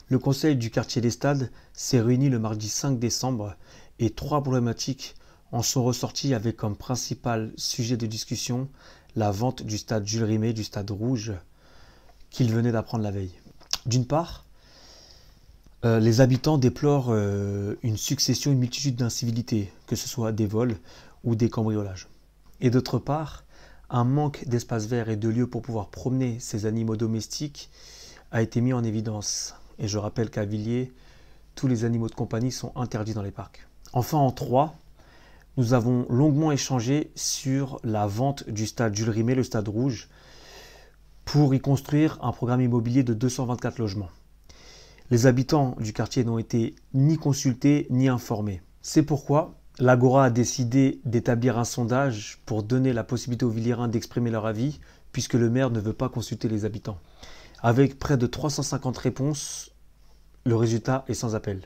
Le conseil du quartier des Stades s'est réuni le mardi 5 décembre et 3 problématiques en sont ressorties avec comme principal sujet de discussion la vente du stade Jules Rimet, du stade rouge, qu'il venait d'apprendre la veille. D'une part, les habitants déplorent une succession, une multitude d'incivilités, que ce soit des vols ou des cambriolages. Et d'autre part, un manque d'espace vert et de lieux pour pouvoir promener ces animaux domestiques a été mis en évidence. Et je rappelle qu'à Villiers, tous les animaux de compagnie sont interdits dans les parcs. Enfin, en 3, nous avons longuement échangé sur la vente du stade Jules Rimet, le stade rouge, pour y construire un programme immobilier de 224 logements. Les habitants du quartier n'ont été ni consultés ni informés. C'est pourquoi l'Agora a décidé d'établir un sondage pour donner la possibilité aux Villiérains d'exprimer leur avis, puisque le maire ne veut pas consulter les habitants. Avec près de 350 réponses, le résultat est sans appel.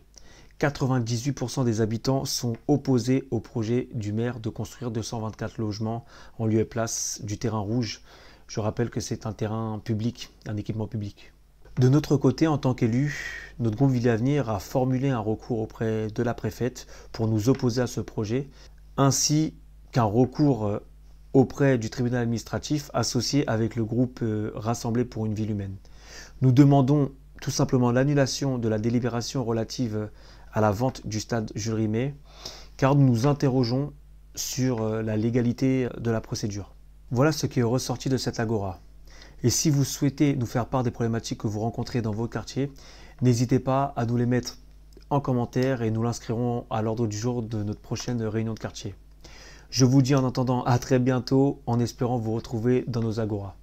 98% des habitants sont opposés au projet du maire de construire 224 logements en lieu et place du terrain rouge. Je rappelle que c'est un terrain public, un équipement public. De notre côté, en tant qu'élu, notre groupe Villiers Avenir a formulé un recours auprès de la préfète pour nous opposer à ce projet, ainsi qu'un recours auprès du tribunal administratif associé avec le groupe Rassemblés pour une ville humaine. Nous demandons tout simplement l'annulation de la délibération relative à la vente du stade Jules Rimet, car nous nous interrogeons sur la légalité de la procédure. Voilà ce qui est ressorti de cette agora. Et si vous souhaitez nous faire part des problématiques que vous rencontrez dans vos quartiers, n'hésitez pas à nous les mettre en commentaire et nous l'inscrirons à l'ordre du jour de notre prochaine réunion de quartier. Je vous dis en attendant à très bientôt en espérant vous retrouver dans nos agoras.